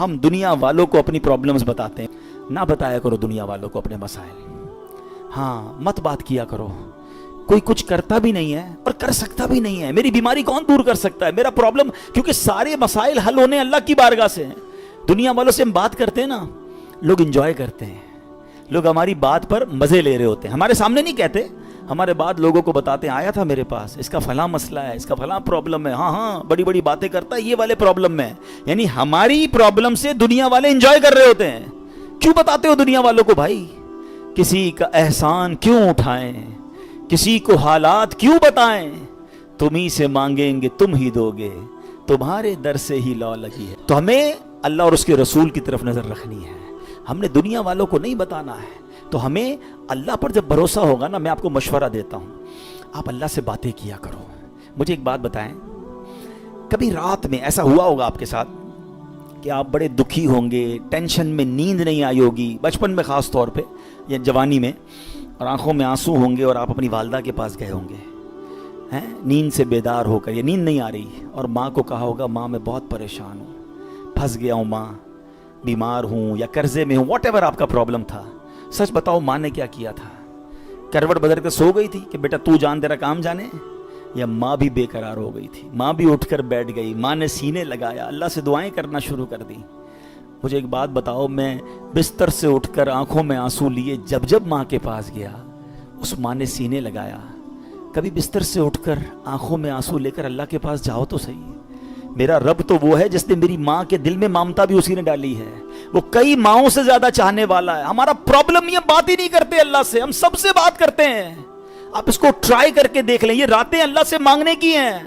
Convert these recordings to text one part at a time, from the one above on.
ہم دنیا والوں کو اپنی پرابلمز بتاتے ہیں، نہ بتایا کرو دنیا والوں کو اپنے مسائل. ہاں مت بات کیا کرو. کوئی کچھ کرتا بھی نہیں ہے اور کر سکتا بھی نہیں ہے. میری بیماری کون دور کر سکتا ہے؟ میرا پرابلم، کیونکہ سارے مسائل حل ہونے اللہ کی بارگاہ سے ہیں. دنیا والوں سے ہم بات کرتے ہیں نا، لوگ انجوائے کرتے ہیں، لوگ ہماری بات پر مزے لے رہے ہوتے ہیں. ہمارے سامنے نہیں کہتے، ہمارے بعد لوگوں کو بتاتے ہیں آیا تھا میرے پاس، اس کا فلاں مسئلہ ہے، اس کا فلاں پرابلم ہے، ہاں بڑی بڑی باتیں کرتا ہے یہ والے پرابلم میں. یعنی ہماری پرابلم سے دنیا والے انجوائے کر رہے ہوتے ہیں. کیوں بتاتے ہو دنیا والوں کو بھائی؟ کسی کا احسان کیوں اٹھائیں، کسی کو حالات کیوں بتائیں؟ تمہیں سے مانگیں گے تم ہی دو گے، تمہارے در سے ہی لو لگی ہے. تو ہمیں اللہ اور اس کے رسول کی طرف نظر رکھنی ہے. ہم نے دنیا والوں کو نہیں بتانا ہے. تو ہمیں اللہ پر جب بھروسہ ہوگا نا، میں آپ کو مشورہ دیتا ہوں، آپ اللہ سے باتیں کیا کرو. مجھے ایک بات بتائیں، کبھی رات میں ایسا ہوا ہوگا آپ کے ساتھ کہ آپ بڑے دکھی ہوں گے، ٹینشن میں نیند نہیں آئی ہوگی، بچپن میں خاص طور پہ یا جوانی میں، اور آنکھوں میں آنسو ہوں گے اور آپ اپنی والدہ کے پاس گئے ہوں گے ہیں نیند سے بیدار ہو کر، یا نیند نہیں آ رہی، اور ماں کو کہا ہوگا ماں میں بہت پریشان ہوں، پھنس گیا ہوں ماں، بیمار ہوں یا قرضے میں ہوں، واٹ ایور آپ کا پرابلم تھا. سچ بتاؤ ماں نے کیا کیا تھا؟ کروٹ بدل کر سو گئی تھی کہ بیٹا تو جان تیرا کام جانے؟ یا ماں بھی بے قرار ہو گئی تھی، ماں بھی اٹھ کر بیٹھ گئی، ماں نے سینے لگایا، اللہ سے دعائیں کرنا شروع کر دی. مجھے ایک بات بتاؤ، میں بستر سے اٹھ کر آنکھوں میں آنسو لیے جب ماں کے پاس گیا، اس ماں نے سینے لگایا. کبھی بستر سے اٹھ کر آنکھوں میں آنسو لے کر اللہ کے پاس جاؤ تو صحیح. میرا رب تو وہ ہے جس نے میری ماں کے دل میں ممتا بھی اسی نے ڈالی ہے. وہ کئی ماؤں سے زیادہ چاہنے والا ہے. ہمارا پرابلم یہ بات ہی نہیں کرتے اللہ سے، ہم سب سے بات کرتے ہیں. آپ اس کو ٹرائی کر کے دیکھ لیں، یہ راتیں اللہ سے مانگنے کی ہیں،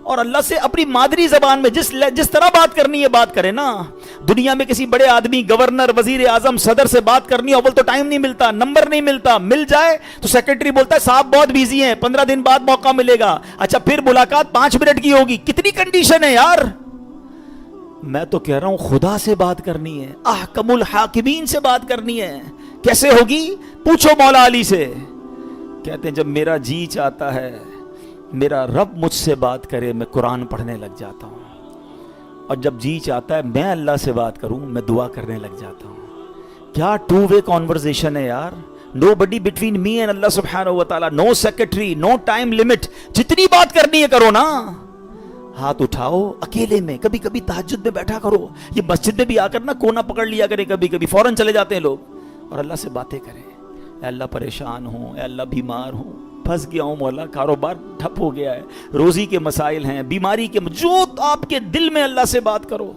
اور اللہ سے اپنی مادری زبان میں جس طرح بات کرنی ہے بات کریں نا. دنیا میں کسی بڑے آدمی، گورنر، وزیر اعظم، صدر سے بات کرنی ہے، اول تو ٹائم نہیں ملتا، نمبر نہیں ملتا، مل جائے تو سیکرٹری بولتا ہے صاحب بہت بیزی ہیں، 15 دن بعد موقع ملے گا. اچھا پھر ملاقات 5 منٹ کی ہوگی. کتنی کنڈیشن ہے یار. میں تو کہہ رہا ہوں خدا سے بات کرنی ہے، احکم الحاکمین سے بات کرنی ہے. کیسے ہوگی؟ پوچھو مولا علی سے. کہتے ہیں جب میرا جی چاہتا ہے میرا رب مجھ سے بات کرے، میں قرآن پڑھنے لگ جاتا ہوں، اور جب جی چاہتا ہے میں اللہ سے بات کروں، میں دعا کرنے لگ جاتا ہوں. کیا ٹو وے کانورزیشن ہے یار. نو بڈی بٹوین می اینڈ اللہ سبحانہ و تعالیٰ، نو سیکرٹری، نو ٹائم لمٹ. جتنی بات کرنی ہے کرو نا. ہاتھ اٹھاؤ اکیلے میں، کبھی کبھی تہجد میں بیٹھا کرو. یہ مسجد میں بھی آ کر نا کونا پکڑ لیا کرے، کبھی کبھی فوراً چلے جاتے ہیں لوگ، اور اللہ سے باتیں کریں. اے اللہ پریشان ہوں، اے اللہ بیمار ہوں، پھنس گیا ہوں مولا، کاروبار ٹھپ ہو گیا ہے، روزی کے مسائل ہیں، بیماری کے، جو آپ کے دل میں اللہ سے بات کرو.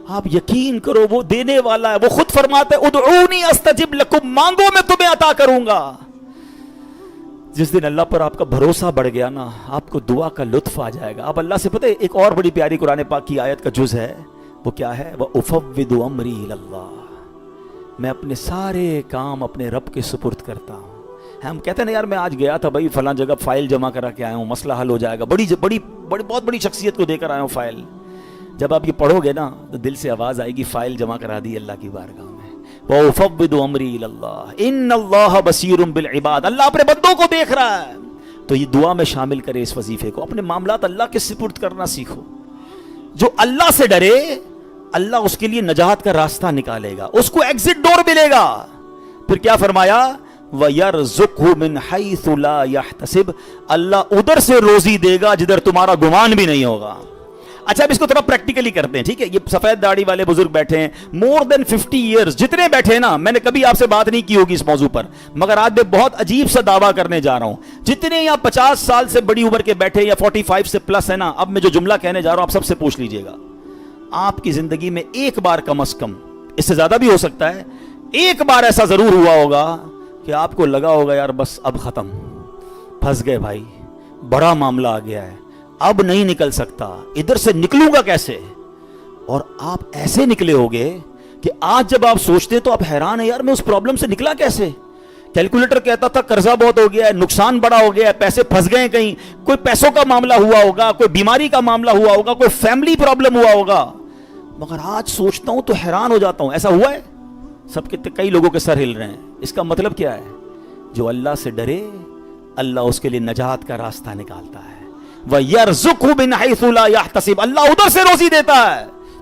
آپ یقین کرو وہ دینے والا ہے. وہ خود فرماتا ہے ادعونی استجب لکم، مانگو میں تمہیں عطا کروں گا. جس دن اللہ پر آپ کا بھروسہ بڑھ گیا نا، آپ کو دعا کا لطف آ جائے گا. آپ اللہ سے پتہ ہے ایک اور بڑی پیاری قرآن پاک کی آیت کا جز ہے، وہ کیا ہے؟ وَأُفَوِّضُ أَمْرِي إِلَى اللَّهِ، میں اپنے سارے کام اپنے رب کے سپرد کرتا ہوں. ہم کہتے ہیں نا یار میں آج گیا تھا بھائی فلاں جگہ، فائل جمع کرا کے آیا ہوں، مسئلہ حل ہو جائے گا، بہت بڑی شخصیت کو دے کر آیا ہوں فائل. جب آپ یہ پڑھو گے نا تو دل سے آواز آئے گی فائل جمع کرا دی اللہ کی بارگاہ میں. وَأُفَوِّضُ أَمْرِي إِلَى اللَّهِ إِنَّ اللَّهَ بَصِيرٌ بِالْعِبَادِ، اللہ اپنے بندوں کو دیکھ رہا ہے. تو یہ دعا میں شامل کرے اس وظیفے کو. اپنے معاملات اللہ کے سپرد کرنا سیکھو. جو اللہ سے ڈرے اللہ اس کے لیے نجات کا راستہ نکالے گا، اس کو ایگزٹ ڈور ملے گا. پھر کیا فرمایا؟ وَيَرْزُقْهُ مِنْ حَيْثُ لَا يَحْتَسِبُ، اللہ ادھر سے روزی دے گا جدھر تمہارا گمان بھی نہیں ہوگا. اچھا اب اس کو تھوڑا پریکٹیکلی کرتے ہیں، ٹھیک ہے؟ یہ سفید داڑھی والے بزرگ بیٹھے ہیں، مور دین 50 ایئرز جتنے بیٹھے ہیں نا، میں نے کبھی آپ سے بات نہیں کی ہوگی اس موضوع پر، مگر آج میں بہت عجیب سا دعویٰ کرنے جا رہا ہوں. جتنے یا 50 سال سے بڑی عمر کے بیٹھے یا 45 سے پلس ہے نا، اب میں جو جملہ کہنے جا رہا ہوں آپ سب سے پوچھ لیجئے گا. آپ کی زندگی میں ایک بار کم از کم، اس سے زیادہ بھی ہو سکتا ہے، ایک بار ایسا ضرور ہوا ہوگا کہ آپ کو لگا ہوگا یار بس اب ختم، پھنس گئے بھائی، بڑا معاملہ آ گیا ہے، اب نہیں نکل سکتا، ادھر سے نکلوں گا کیسے؟ اور آپ ایسے نکلے ہوگے کہ آج جب آپ سوچتے تو آپ حیران ہیں یار میں اس پرابلم سے نکلا کیسے. کیلکولیٹر کہتا تھا قرضہ بہت ہو گیا ہے، نقصان بڑا ہو گیا ہے، پیسے پھنس گئے، کہیں کوئی پیسوں کا معاملہ ہوا ہوگا، کوئی بیماری کا معاملہ ہوا ہوگا، کوئی فیملی پرابلم ہوا ہوگا. مگر آج سوچتا ہوں تو حیران ہو جاتا ہوں. ایسا ہوا ہے؟ سب کے کئی لوگوں کے سر ہل رہے ہیں. اس کا مطلب کیا ہے؟ جو اللہ سے ڈرے اللہ اس کے لیے نجات کا راستہ نکالتا ہے. وَيَرْزُقْهُ مِنْ حَيْثُ لَا يَحْتَسِبُ، اللہ ادھر سے روزی دیتا ہے.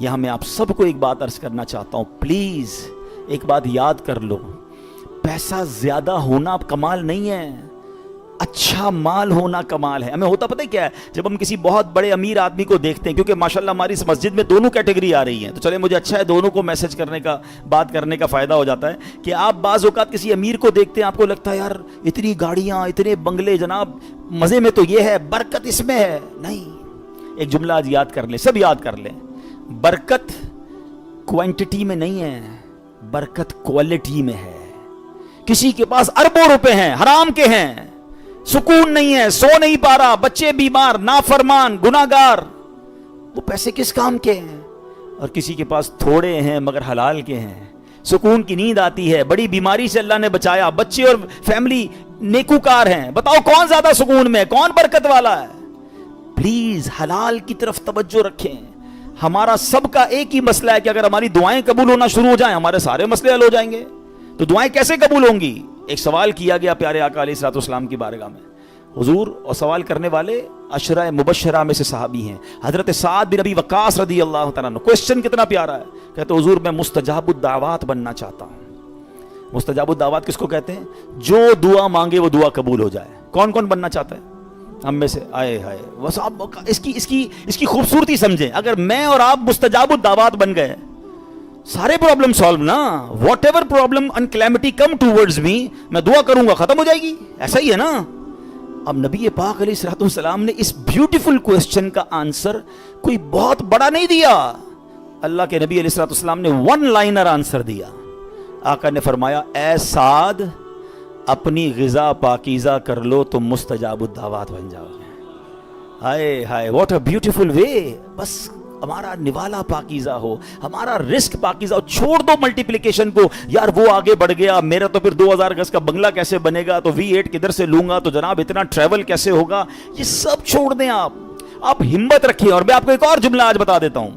یہاں میں آپ سب کو ایک بات عرض کرنا چاہتا ہوں، پلیز ایک بات یاد کر لو، پیسہ زیادہ ہونا کمال نہیں ہے، اچھا مال ہونا کمال ہے۔ ہمیں ہوتا پتہ ہے کیا ہے، جب ہم کسی بہت بڑے امیر آدمی کو دیکھتے ہیں، کیونکہ ماشاءاللہ ہماری اس مسجد میں دونوں کیٹیگری آ رہی ہیں، تو چلے مجھے اچھا ہے دونوں کو میسج کرنے کا، بات کرنے کا فائدہ ہو جاتا ہے کہ آپ بعض اوقات کسی امیر کو دیکھتے ہیں، آپ کو لگتا ہے یار اتنی گاڑیاں، اتنے بنگلے، جناب مزے میں تو یہ ہے، برکت اس میں ہے۔ نہیں، ایک جملہ آج یاد کر لیں، سب یاد کر لیں، برکت کوانٹٹی میں نہیں ہے، برکت کوالٹی میں ہے۔ کسی کے پاس اربوں روپے ہیں، حرام کے ہیں، سکون نہیں ہے، سو نہیں پا رہا، بچے بیمار، نافرمان، گناہگار، وہ پیسے کس کام کے ہیں؟ اور کسی کے پاس تھوڑے ہیں مگر حلال کے ہیں، سکون کی نیند آتی ہے، بڑی بیماری سے اللہ نے بچایا، بچے اور فیملی نیکوکار ہیں، بتاؤ کون زیادہ سکون میں، کون برکت والا ہے؟ پلیز حلال کی طرف توجہ رکھیں۔ ہمارا سب کا ایک ہی مسئلہ ہے کہ اگر ہماری دعائیں قبول ہونا شروع ہو جائیں، ہمارے سارے مسئلے حل ہو جائیں گے۔ تو دعائیں کیسے قبول ہوں گی؟ ایک سوال کیا گیا پیارے آقا علیہ الصلوۃ والسلام کی بارگاہ میں، حضور، اور سوال کرنے والے عشرہ مبشرہ میں سے صحابی ہیں، حضرت سعد بن ابی وقاص رضی اللہ تعالیٰ عنہ۔ کوسچن کتنا پیارا ہے، کہتے حضور میں مستجاب الدعوات بننا چاہتا ہوں۔ مستجاب الدعوات کس کو کہتے ہیں؟ جو دعا مانگے وہ دعا قبول ہو جائے۔ کون کون بننا چاہتا ہے ہم میں سے؟ آئے ہائے، بس آپ اس کی خوبصورتی سمجھیں، اگر میں اور آپ مستجاب الدعوات بن گئے، سارے پرابلم سالو نا، whatever problem and calamity come towards me, میں دعا کروں گا ختم ہو جائے گی، ایسا ہی ہے نا۔ اب نبی پاک علیہ الصلوۃ والسلام نے اس بیوٹیفل کوسچن کا آنسر کوئی بہت بڑا نہیں دیا، اللہ کے نبی علیہ الصلوۃ والسلام نے ون لائنر آنسر دیا۔ آقا نے فرمایا، اے سعد، اپنی غذا پاکیزہ کر لو تو مستجاب الدعوات بن جاؤ گے۔ ہائے ہائے، واٹ اے بیوٹیفل وے، بس ہمارا نوالا پاکیزہ ہو، ہمارا رزق پاکیزہ ہو، چھوڑ دو ملٹیپلیکیشن کو، یار وہ آگے بڑھ گیا، میرا تو پھر 2000 گز کا بنگلہ کیسے بنے گا، تو V8 کدھر سے لوں گا، تو جناب اتنا ٹریول کیسے ہوگا، یہ سب چھوڑ دیں آپ ہمت رکھیں۔ اور میں آپ کو ایک اور جملہ آج بتا دیتا ہوں،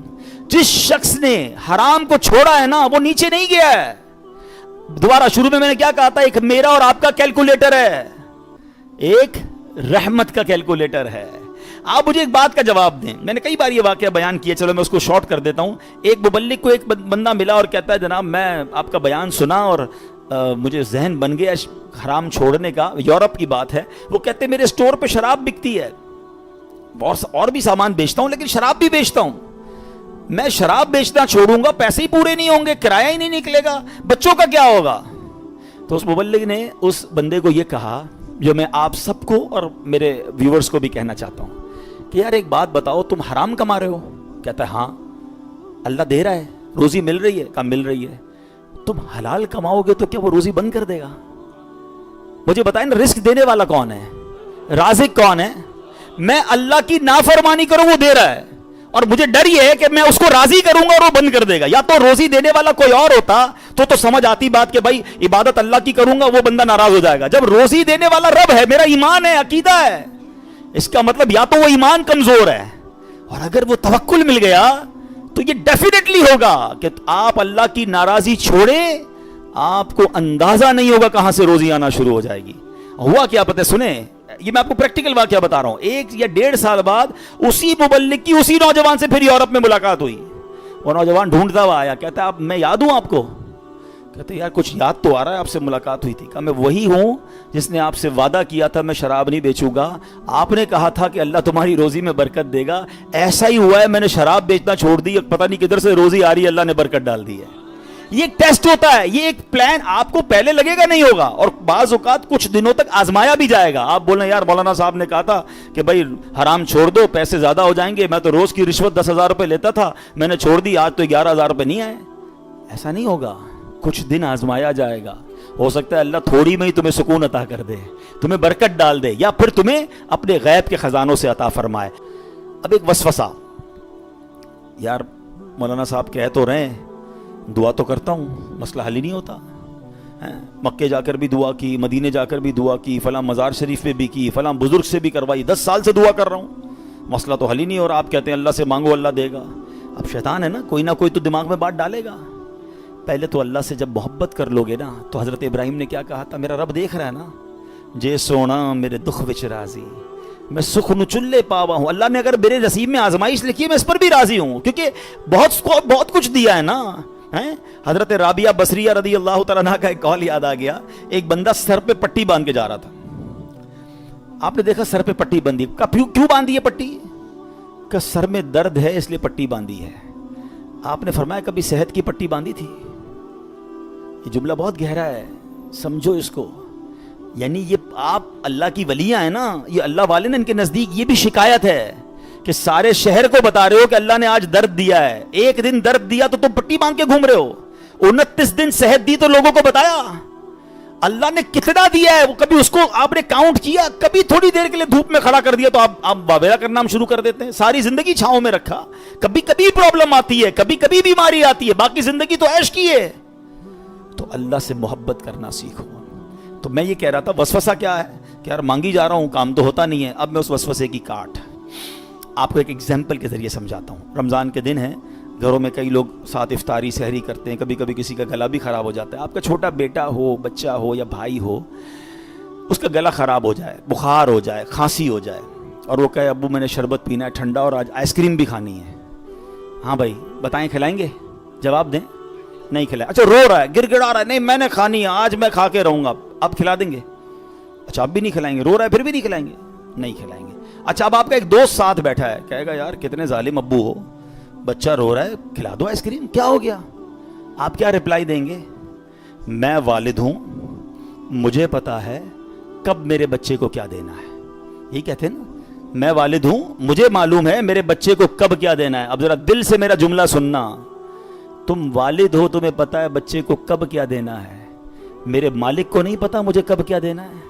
جس شخص نے حرام کو چھوڑا ہے نا، وہ نیچے نہیں گیا ہے۔ دوبارہ شروع میں نے کیا کہا تھا، ایک میرا اور آپ کا کیلکولیٹر ہے، ایک رحمت کا کیلکولیٹر ہے۔ آپ مجھے ایک بات کا جواب دیں، میں نے کئی بار یہ واقعہ بیان کیا، چلو میں اس کو شارٹ کر دیتا ہوں۔ ایک مبلغ کو ایک بندہ ملا اور کہتا ہے جناب میں آپ کا بیان سنا اور مجھے ذہن بن گیا حرام چھوڑنے کا، یورپ کی بات ہے، وہ کہتے میرے اسٹور پہ شراب بکتی ہے، اور بھی سامان بیچتا ہوں لیکن شراب بھی بیچتا ہوں، میں شراب بیچنا چھوڑوں گا پیسے ہی پورے نہیں ہوں گے، کرایہ ہی نہیں نکلے گا، بچوں کا کیا ہوگا؟ تو اس مبلغ نے اس بندے کو یہ کہا جو میں آپ سب کو اور میرے ویورز کو بھی کہنا چاہتا ہوں کہ یار ایک بات بتاؤ، تم حرام کما رہے ہو؟ کہتا ہے ہاں، اللہ دے رہا ہے، روزی مل رہی ہے؟ کہا مل رہی ہے۔ تم حلال کماؤ گے تو کیا وہ روزی بند کر دے گا؟ مجھے بتائیں نا، رزق دینے والا کون ہے؟ رازق کون ہے؟ میں اللہ کی نافرمانی کروں وہ دے رہا ہے، اور مجھے ڈر یہ ہے کہ میں اس کو راضی کروں گا اور وہ بند کر دے گا۔ یا تو روزی دینے والا کوئی اور ہوتا تو سمجھ آتی بات کہ بھائی عبادت اللہ کی کروں گا، وہ بندہ ناراض ہو جائے گا۔ جب روزی دینے والا رب ہے، میرا ایمان ہے، عقیدہ ہے، اس کا مطلب یا تو وہ ایمان کمزور ہے، اور اگر وہ توکل مل گیا تو یہ ڈیفینیٹلی ہوگا کہ آپ اللہ کی ناراضی چھوڑیں، آپ کو اندازہ نہیں ہوگا کہاں سے روزی آنا شروع ہو جائے گی۔ ہوا کیا پتہ سنیں، یہ میں آپ کو پریکٹیکل واقعہ بتا رہا ہوں۔ 1 یا 1.5 سال بعد اسی مبلغ کی اسی نوجوان سے پھر یورپ میں ملاقات ہوئی۔ وہ نوجوان ڈھونڈتا ہوا آیا، کہتا ہے میں یاد ہوں آپ کو؟ کہتے یار کچھ یاد تو آ رہا ہے، آپ سے ملاقات ہوئی تھی۔ کہا میں وہی ہوں جس نے آپ سے وعدہ کیا تھا میں شراب نہیں بیچوں گا، آپ نے کہا تھا کہ اللہ تمہاری روزی میں برکت دے گا، ایسا ہی ہوا ہے، میں نے شراب بیچنا چھوڑ دی، پتہ نہیں کدھر سے روزی آ رہی ہے، اللہ نے برکت ڈال دی ہے۔ یہ ایک ٹیسٹ ہوتا ہے، یہ ایک پلان آپ کو پہلے لگے گا نہیں ہوگا، اور بعض اوقات کچھ دنوں تک آزمایا بھی جائے گا۔ آپ بولیں یار مولانا صاحب نے کہا تھا کہ بھائی حرام چھوڑ دو، پیسے زیادہ ہو جائیں گے، میں تو روز کی رشوت 10,000 روپے لیتا تھا، میں نے چھوڑ دی، آج تو 11,000 روپے نہیں آئے۔ ایسا نہیں ہوگا، کچھ دن آزمایا جائے گا، ہو سکتا ہے اللہ تھوڑی میں ہی تمہیں سکون عطا کر دے، تمہیں برکت ڈال دے، یا پھر تمہیں اپنے غیب کے خزانوں سے عطا فرمائے۔ اب ایک وسوسہ، یار مولانا صاحب کہہ تو رہے ہیں، دعا تو کرتا ہوں، مسئلہ حل ہی نہیں ہوتا۔ مکے جا کر بھی دعا کی، مدینے جا کر بھی دعا کی، فلاں مزار شریف پہ بھی کی، فلاں بزرگ سے بھی کروائی، 10 سال سے دعا کر رہا ہوں، مسئلہ تو حل ہی نہیں ہو رہا۔ آپ کہتے ہیں اللہ سے مانگو اللہ دے گا۔ اب شیطان ہے نا، کوئی نہ کوئی تو دماغ میں بات ڈالے گا۔ پہلے تو اللہ سے جب محبت کر لو گے نا، تو حضرت ابراہیم نے کیا کہا تھا، میرا رب دیکھ رہا ہے نا، جے سونا میرے دکھ وچ راضی، میں سخن چلے پاوا ہوں. اللہ نے اگر میرے نصیب میں آزمائش لکھی ہے میں اس پر بھی راضی ہوں, کیونکہ بہت کچھ دیا ہے نا. حضرت رابعہ بصریہ رضی اللہ تعالیٰ عنہ کا ایک قول یاد آ گیا. ایک بندہ سر پہ پٹی باندھ کے جا رہا تھا. آپ نے دیکھا سر پہ پٹی بندھی, کیوں باندھی ہے پٹی؟ کہ سر میں درد ہے اس لیے پٹی باندھی ہے. آپ نے فرمایا کبھی صحت کی پٹی باندھی تھی؟ یہ جملہ بہت گہرا ہے, سمجھو اس کو. یعنی یہ آپ اللہ کی ولیاں ہیں نا, یہ اللہ والے نے ان کے نزدیک یہ بھی شکایت ہے کہ سارے شہر کو بتا رہے ہو کہ اللہ نے آج درد دیا ہے. ایک دن درد دیا تو تم پٹی باندھ کے گھوم رہے ہو. 29 دن صحت دی تو لوگوں کو بتایا اللہ نے کتنا دیا ہے. وہ کبھی اس کو آپ نے کاؤنٹ کیا؟ کبھی تھوڑی دیر کے لیے دھوپ میں کھڑا کر دیا تو آپ واویلا کرنا ہم شروع کر دیتے ہیں. ساری زندگی چھاؤں میں رکھا. کبھی کبھی پرابلم آتی ہے, کبھی کبھی بیماری آتی ہے, باقی زندگی تو عیش کی ہے. تو اللہ سے محبت کرنا سیکھو. تو میں یہ کہہ رہا تھا وسوسہ کیا ہے کہ یار مانگی جا رہا ہوں, کام تو ہوتا نہیں ہے. اب میں اس وسوسے کی کاٹ آپ کو ایک ایگزامپل کے ذریعے سمجھاتا ہوں. رمضان کے دن ہیں, گھروں میں کئی لوگ ساتھ افطاری سحری کرتے ہیں. کبھی کبھی کسی کا گلا بھی خراب ہو جاتا ہے. آپ کا چھوٹا بیٹا ہو, بچہ ہو یا بھائی ہو, اس کا گلا خراب ہو جائے, بخار ہو جائے, کھانسی ہو جائے, اور وہ کہے ابو میں نے شربت پینا ہے ٹھنڈا اور آج آئس کریم بھی کھانی ہے. ہاں بھائی بتائیں کھلائیں گے؟ جواب دیں. نہیں کھلائیں. اچھا رو رہا ہے, گر گڑا رہا ہے, نہیں میں نے کھانی ہے, آج میں کھا کے رہوں گا, اب کھلا دیں گے؟ اچھا اب بھی نہیں کھلائیں گے. رو رہا ہے پھر بھی نہیں کھلائیں گے؟ نہیں کھلائیں گے. اچھا اب آپ کا ایک دوست ساتھ بیٹھا ہے, کہے گا یار کتنے ظالم ابو ہو, بچہ رو رہا ہے کھلا دو آئس کریم, کیا ہو گیا؟ آپ کیا رپلائی دیں گے؟ میں والد ہوں, مجھے پتا ہے کب میرے بچے کو کیا دینا ہے. یہی کہتے ہیں نا, میں والد ہوں, مجھے معلوم ہے میرے بچے کو کب کیا دینا ہے. اب ذرا دل سے میرا جملہ سننا, تم والد ہو, تمہیں پتا ہے بچے کو کب کیا دینا ہے. میرے مالک کو نہیں پتا مجھے کب کیا دینا ہے.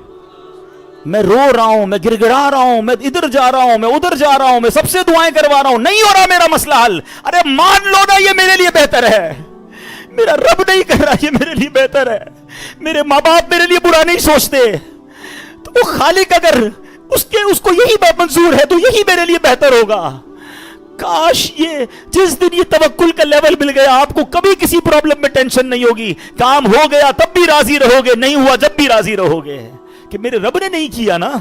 میں رو رہا ہوں, میں گر گڑا رہا ہوں, میں ادھر جا رہا ہوں, میں ادھر جا رہا ہوں, میں سب سے دعائیں کروا رہا ہوں, نہیں ہو رہا میرا مسئلہ حل. ارے مان لو نا یہ میرے لیے بہتر ہے. میرا رب نہیں کر رہا, یہ میرے لیے بہتر ہے. میرے ماں باپ میرے لیے برا نہیں سوچتے, تو وہ خالق اگر اس کو یہی منظور ہے تو یہی میرے لیے بہتر ہوگا. کاش یہ جس دن یہ توکل کا لیول مل گیا, آپ کو کبھی کسی پرابلم میں ٹینشن نہیں ہوگی. کام ہو گیا تب بھی راضی رہو گے, نہیں ہوا جب بھی راضی رہو گے کہ میرے رب نے نہیں کیا نا,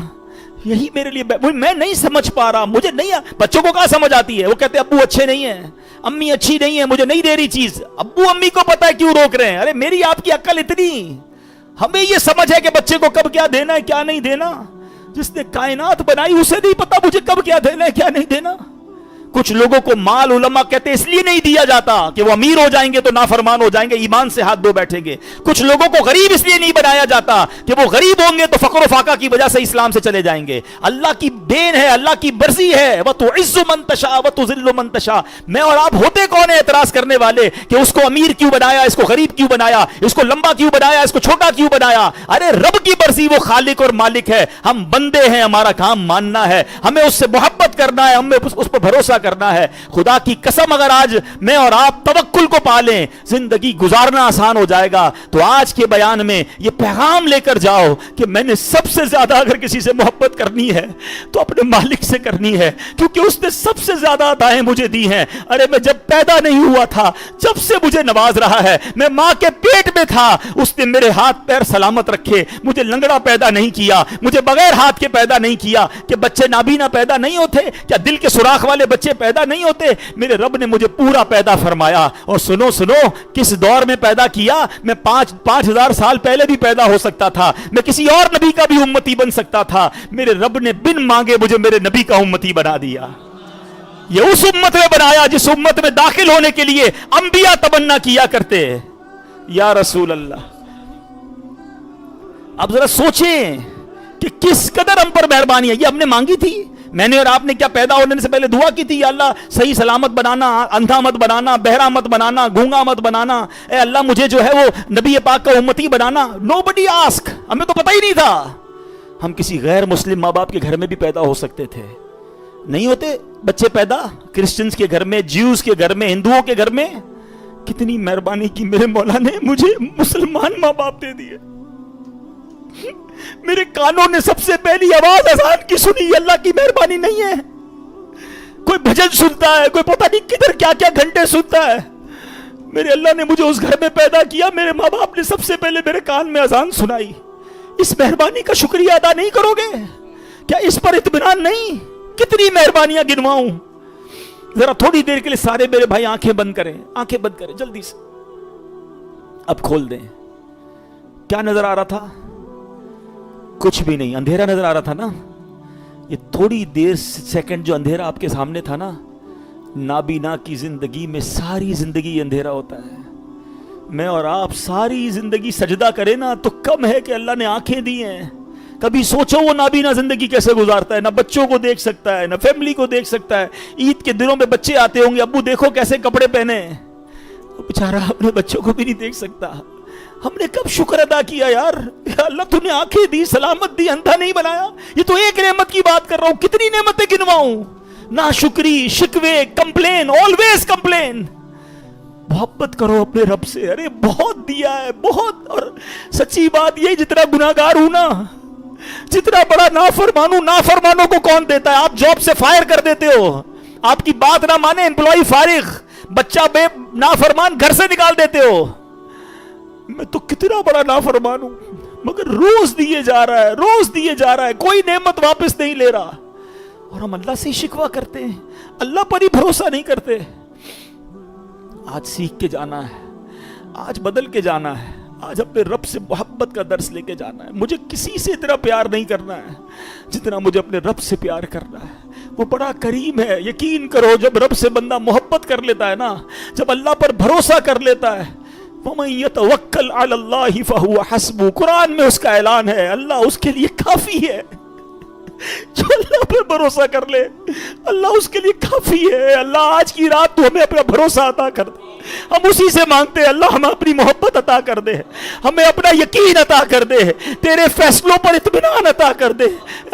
یہی میرے لیے. میں نہیں سمجھ پا رہا, مجھے نہیں. بچوں کو کہاں سمجھ آتی ہے, وہ کہتے ہیں ابو اچھے نہیں ہیں, امی اچھی نہیں ہے, مجھے نہیں دے رہی چیز. ابو امی کو پتا ہے کیوں روک رہے ہیں. ارے میری آپ کی عقل اتنی, ہمیں یہ سمجھ ہے کہ بچے کو کب کیا دینا ہے کیا نہیں دینا. جس نے کائنات بنائی اسے نہیں پتا مجھے کب کیا دینا ہے کیا نہیں دینا. کچھ لوگوں کو مال علماء کہتے ہیں اس لیے نہیں دیا جاتا کہ وہ امیر ہو جائیں گے تو نافرمان ہو جائیں گے, ایمان سے ہاتھ دھو بیٹھیں گے. کچھ لوگوں کو غریب اس لیے نہیں بنایا جاتا کہ وہ غریب ہوں گے تو فقر و فاقہ کی وجہ سے اسلام سے چلے جائیں گے. اللہ کی دین ہے, اللہ کی مرضی ہے. وَتُعِزُّ مَن تَشَاءُ وَتُذِلُّ مَن تَشَاءُ. میں اور آپ ہوتے کون ہیں اعتراض کرنے والے کہ اس کو امیر کیوں بنایا, اس کو غریب کیوں بنایا, اس کو لمبا کیوں بنایا, اس کو چھوٹا کیوں بنایا. ارے رب کی مرضی, وہ خالق اور مالک ہے, ہم بندے ہیں, ہمارا کام ماننا ہے, ہمیں اس سے محبت کرنا ہے, ہمیں اس پر بھروسہ کرنا ہے. خدا کی قسم اگر آج میں اور آپ توکل کو پالیں زندگی گزارنا آسان ہو جائے گا. تو آج کے بیان میں یہ پیغام لے کر جاؤ کہ میں نے سب سے زیادہ اگر کسی سے محبت کرنی ہے تو اپنے مالک سے کرنی ہے, کیونکہ اس نے سب سے زیادہ عطائیں مجھے دی ہیں. ارے میں جب پیدا نہیں ہوا تھا جب سے مجھے نواز رہا ہے, میں ماں کے پیٹ میں تھا اس نے میرے ہاتھ پیر سلامت رکھے, مجھے لنگڑا پیدا نہیں کیا, مجھے بغیر ہاتھ کے پیدا نہیں کیا. کہ بچے نابینا پیدا نہیں ہوتے, کیا دل کے سوراخ والے بچے پیدا نہیں ہوتے. میرے رب نے مجھے پورا پیدا فرمایا. اور سنو کس دور میں پیدا کیا. میں 5,000 سال پہلے بھی پیدا ہو سکتا تھا, میں کسی اور نبی کا بھی امتی بن سکتا تھا. میرے رب نے بن مانگے مجھے میرے نبی کا امتی بنا دیا. یہ اس امت میں بنایا جس امت میں داخل ہونے کے لیے انبیاء تمنا کیا کرتے. یا رسول اللہ. اب ذرا سوچیں کہ کس قدر ہم پر مہربانی ہے. یہ ہم نے مانگی تھی. میں نے اور آپ نے کیا پیدا ہونے سے پہلے دعا کی تھی, یا اللہ صحیح سلامت بنانا, اندھا مت بنانا, بہرا مت بنانا, گونگا مت بنانا, اے اللہ مجھے جو ہے وہ نبی پاک کا امتی بنانا. nobody ask, ہمیں تو پتہ ہی نہیں تھا. ہم کسی غیر مسلم ماں باپ کے گھر میں بھی پیدا ہو سکتے تھے. نہیں ہوتے بچے پیدا کرسچنز کے گھر میں, جیوز کے گھر میں, ہندوؤں کے گھر میں. کتنی مہربانی کی میرے مولا نے مجھے مسلمان ماں باپ دے دیے. میرے کانوں نے سب سے پہلی آواز اذان کی سنی. اللہ کی مہربانی نہیں ہے. کوئی بھجن سنتا ہے, کوئی پتہ نہیں کدھر کیا کیا گھنٹے سنتا ہے. میرے اللہ نے مجھے اس گھر میں پیدا کیا, میرے ماں باپ نے سب سے پہلے میرے کان میں اذان سنائی. اس مہربانی کا شکریہ ادا نہیں کرو گے کیا اس پر اطمینان نہیں؟ کتنی مہربانیاں گنواؤں. ذرا تھوڑی دیر کے لیے سارے میرے بھائی آنکھیں بند کریں, آنکھیں بند کریں جلدی سے. اب کھول دیں. کیا نظر آ رہا تھا؟ کچھ بھی نہیں, اندھیرا نظر آ رہا تھا نا. یہ تھوڑی دیر سیکنڈ جو اندھیرا آپ کے سامنے تھا نا, نابینا کی زندگی میں ساری زندگی اندھیرا ہوتا ہے. میں اور آپ ساری زندگی سجدہ کریں نا تو کم ہے کہ اللہ نے آنکھیں دی ہیں. کبھی سوچو وہ نابینا زندگی کیسے گزارتا ہے, نہ بچوں کو دیکھ سکتا ہے, نہ فیملی کو دیکھ سکتا ہے. عید کے دنوں میں بچے آتے ہوں گے, ابو دیکھو کیسے کپڑے پہنے, وہ بیچارہ اپنے بچوں کو بھی نہیں دیکھ سکتا. ہم نے کب شکر ادا کیا یار, اللہ تو نے آنکھیں دی, سلامت دی, اندھا نہیں بنایا. یہ تو ایک نعمت کی بات کر رہا ہوں, کتنی نعمتیں گنواؤں. ناشکری, شکوے, کمپلین, آلویز کمپلین. محبت کرو اپنے رب سے. ارے بہت دیا ہے, بہت. اور سچی بات یہ, جتنا گناہگار ہوں نا, جتنا بڑا نافرمان ہوں, نافرمانوں کو کون دیتا ہے؟ آپ جاب سے فائر کر دیتے ہو, آپ کی بات نہ مانے امپلائی فارغ, بچہ بے نافرمان گھر سے نکال دیتے ہو. میں تو کتنا بڑا نافرمان ہوں, مگر روز دیے جا رہا ہے, روز دیے جا رہا ہے, کوئی نعمت واپس نہیں لے رہا. اور ہم اللہ سے ہی شکوہ کرتے ہیں, اللہ پر ہی بھروسہ نہیں کرتے. آج سیکھ کے جانا ہے, آج بدل کے جانا ہے, آج اپنے رب سے محبت کا درس لے کے جانا ہے. مجھے کسی سے اتنا پیار نہیں کرنا ہے جتنا مجھے اپنے رب سے پیار کرنا ہے. وہ بڑا کریم ہے. یقین کرو, جب رب سے بندہ محبت کر لیتا ہے نا, جب اللہ پر بھروسہ کر لیتا ہے, وَمَن يَتَوَكَّلْ عَلَى اللَّهِ فَهُوَ حَسْبُهُ, قرآن میں اس کا اعلان ہے, اللہ اس کے لیے کافی ہے. جو اللہ پر بھروسہ کر لے, اللہ اس کے لیے کافی ہے. اللہ آج کی رات تو ہمیں اپنا بھروسہ عطا کر دے. ہم اسی سے مانگتے ہیں, اللہ ہمیں اپنی محبت عطا کر دے, ہمیں اپنا یقین عطا کر دے, تیرے فیصلوں پر اطمینان عطا کر دے.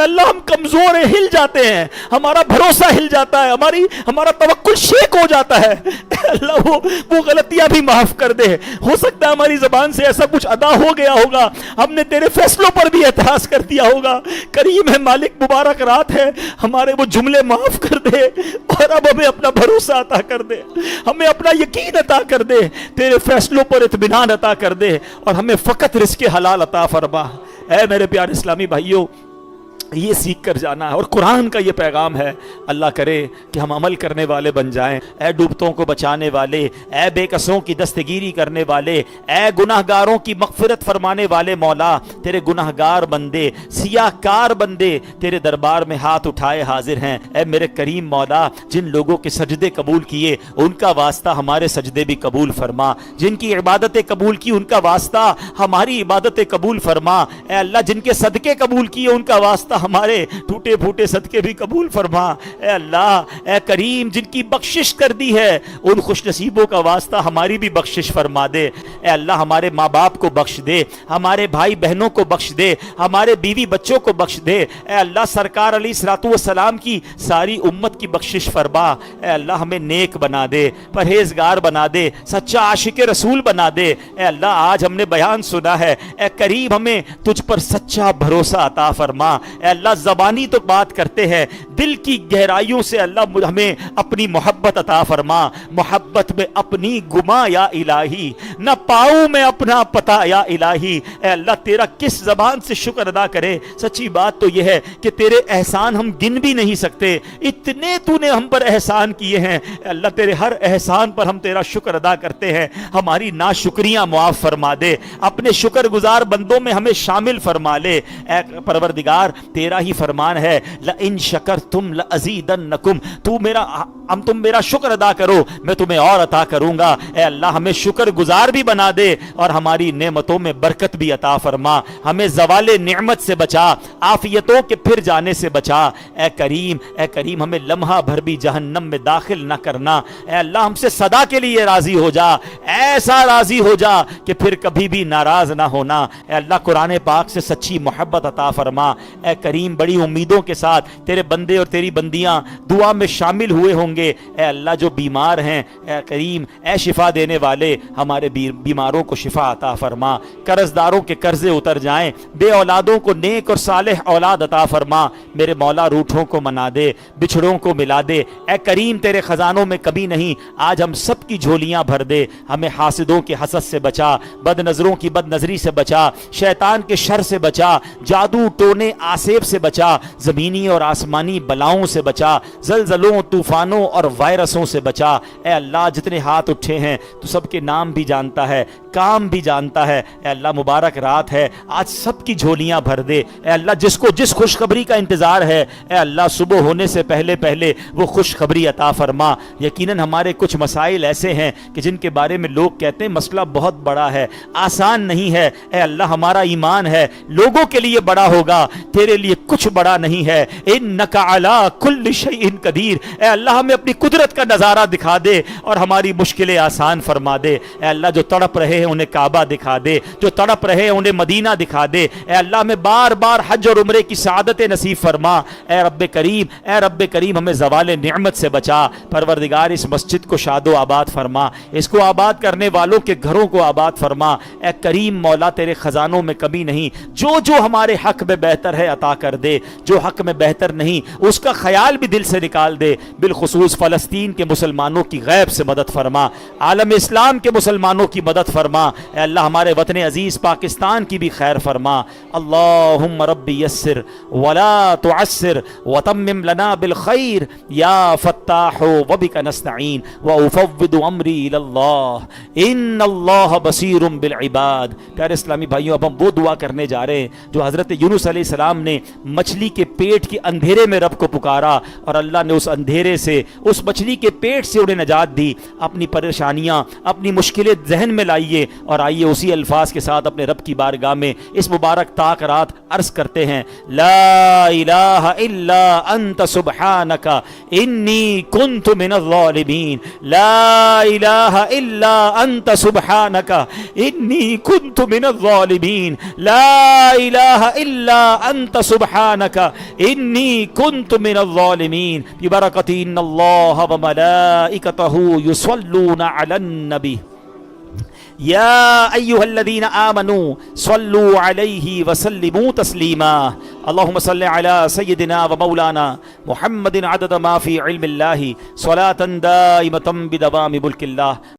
اللہ ہم کمزور ہیں, ہل جاتے ہیں, ہمارا بھروسہ ہل جاتا ہے, ہمارا توکل شیک ہو جاتا ہے. اللہ وہ غلطیاں بھی معاف کر دے. ہو سکتا ہے ہماری زبان سے ایسا کچھ ادا ہو گیا ہوگا, ہم نے تیرے فیصلوں پر بھی اعتراض کر دیا ہوگا. کریم ہے, مالک, مبارک رات ہے, ہمارے وہ جملے معاف کر دے, اور اب ہمیں اپنا بھروسہ عطا کر دے, ہمیں اپنا یقین عطا کر دے, تیرے فیصلوں پر اطمینان عطا کر دے, اور ہمیں فقط رزق حلال عطا فرما. اے میرے پیارے اسلامی بھائیوں, یہ سیکھ کر جانا ہے, اور قرآن کا یہ پیغام ہے. اللہ کرے کہ ہم عمل کرنے والے بن جائیں. اے ڈوبتوں کو بچانے والے, اے بے کسوں کی دستگیری کرنے والے, اے گناہگاروں کی مغفرت فرمانے والے مولا, تیرے گناہگار بندے, سیاہ کار بندے تیرے دربار میں ہاتھ اٹھائے حاضر ہیں. اے میرے کریم مولا, جن لوگوں کے سجدے قبول کیے ان کا واسطہ ہمارے سجدے بھی قبول فرما, جن کی عبادتیں قبول کی ان کا واسطہ ہماری عبادتیں قبول فرما. اے اللہ, جن کے صدقے قبول کیے ان کا واسطہ ہمارے ٹوٹے پھوٹے صدقے بھی قبول فرما. اے اللہ, اے کریم, جن کی بخشش کر دی ہے ان خوش نصیبوں کا واسطہ ہماری بھی بخشش فرما دے. اے اللہ, ہمارے ماں باپ کو بخش دے, ہمارے بھائی بہنوں کو بخش دے, ہمارے بیوی بچوں کو بخش دے. اے اللہ, سرکار علیہ الصلوۃ والسلام کی ساری امت کی بخشش فرما. اے اللہ, ہمیں نیک بنا دے, پرہیزگار بنا دے, سچا عاشق رسول بنا دے. اے اللہ, آج ہم نے بیان سنا ہے, اے کریم, ہمیں تجھ پر سچا بھروسہ عطا فرما. اے اللہ, زبانی تو بات کرتے ہیں, دل کی گہرائیوں سے اللہ ہمیں اپنی محبت عطا فرما. محبت میں اپنی گما یا الہی, نہ پاؤں میں اپنا پتہ یا الہی. اے اللہ, تیرا کس زبان سے شکر ادا کرے. سچی بات تو یہ ہے کہ تیرے احسان ہم گن بھی نہیں سکتے, اتنے تو نے ہم پر احسان کیے ہیں. اے اللہ, تیرے ہر احسان پر ہم تیرا شکر ادا کرتے ہیں. ہماری ناشکریاں معاف فرما دے, اپنے شکر گزار بندوں میں ہمیں شامل فرما لے. اے پروردگار, تیرا ہی فرمان ہے, لَإِن شَكَرْتُمْ لَأَزِيدَنَّكُمْ, تم میرا شکر ادا کرو میں تمہیں اور عطا کروں گا. اے اللہ, ہمیں شکر گزار بھی بنا دے, اور ہماری نعمتوں میں برکت بھی عطا فرما. ہمیں زوال نعمت سے بچا, عافیتوں کے پھر جانے سے بچا. اے کریم, ہمیں لمحہ بھر بھی جہنم میں داخل نہ کرنا. اے اللہ, ہم سے صدا کے لیے راضی ہو جا, ایسا راضی ہو جا کہ پھر کبھی بھی ناراض نہ ہونا. اے اللہ, قرآن پاک سے سچی محبت عطا فرما. اے کریم, بڑی امیدوں کے ساتھ تیرے بندے اور تیری بندیاں دعا میں شامل ہوئے ہوں گے. اے اللہ, جو بیمار ہیں, اے کریم, اے شفا دینے والے, ہمارے بیماروں کو شفا عطا فرما. قرض داروں کے قرضے اتر جائیں, بے اولادوں کو نیک اور صالح اولاد عطا فرما. میرے مولا, روٹھوں کو منا دے, بچھڑوں کو ملا دے. اے کریم, تیرے خزانوں میں کبھی نہیں, آج ہم سب کی جھولیاں بھر دے. ہمیں حاسدوں کے حسد سے بچا, بد نظروں کی بد نظری سے بچا, شیطان کے شر سے بچا, جادو ٹونے آسے مصائب سے بچا، زمینی اور آسمانی بلاؤں سے بچا، زلزلوں، طوفانوں اور وائرسوں سے بچا۔ اے اللہ جتنے ہاتھ اٹھے ہیں تو سب کے نام بھی جانتا ہے، کام بھی جانتا ہے۔ اے اللہ مبارک رات ہے، آج سب کی جھولیاں بھر دے۔ اے اللہ جس کو جس خوشخبری کا انتظار ہے، اے اللہ صبح ہونے سے پہلے پہلے وہ خوشخبری عطا فرما۔ یقیناً ہمارے کچھ مسائل ایسے ہیں کہ جن کے بارے میں لوگ کہتے ہیں مسئلہ بہت بڑا ہے، آسان نہیں ہے۔ اے اللہ ہمارا ایمان ہے لوگوں کے لیے بڑا ہوگا، تیرے لیے کچھ بڑا نہیں ہے۔ انک علی کل شیء قدیر، اے اللہ ہمیں اپنی قدرت کا نظارہ دکھا دے اور ہماری مشکلیں آسان فرما دے۔ اے اللہ جو تڑپ رہے ہیں انہیں کعبہ دکھا دے، جو تڑپ رہے ہیں انہیں مدینہ دکھا دے۔ اے اللہ ہمیں بار بار حج اور عمرے کی سعادت نصیب فرما۔ اے رب کریم ہمیں زوال نعمت سے بچا۔ پروردگار اس مسجد کو شاد و آباد فرما، اس کو آباد کرنے والوں کے گھروں کو آباد فرما۔ اے کریم مولا تیرے خزانوں میں کمی نہیں، جو ہمارے حق میں بہتر ہے عطا کر دے، جو حق میں بہتر نہیں اس کا خیال بھی دل سے نکال دے۔ بالخصوص فلسطین کے مسلمانوں کی غیب سے مدد فرما، عالم اسلام کے مسلمانوں کی مدد فرما۔ اے اللہ ہمارے وطن عزیز پاکستان کی بھی خیر فرما۔ اللہم رب یسر ولا تعسر وتمم لنا بالخیر یا فتاح وبک نستعین وافوض امری الی اللہ ان اللہ بصیر بالعباد۔ پیارے اسلامی بھائیوں، اب ہم وہ دعا کرنے جا رہے ہیں جو حضرت یونس علیہ السلام نے مچھلی کے پیٹ کے اندھیرے میں رب کو پکارا اور اللہ نے اس اندھیرے سے، اس مچھلی کے پیٹ سے انہیں نجات دی۔ اپنی پریشانیاں، اپنی مشکلیں ذہن میں لائیے اور آئیے اسی الفاظ کے ساتھ اپنے رب کی بارگاہ میں اس مبارک طاق رات عرض کرتے ہیں، لا الہ الا انت سبحانک انی کنت من الظالمین، لا الہ الا انت سبحانک انی کنت من الظالمین، لا الہ الا انت سبحانک انی کنت من الظالمین، ببرکت ان اللہ وملائکتہ یصلون علی النبی یا ایہا الذین آمنوا صلوا علیہ وسلموا تسلیما۔ اللہم صل علی سیدنا و مولانا محمد عدد ما فی علم اللہ صلاة دائمة بدوام ملک اللہ۔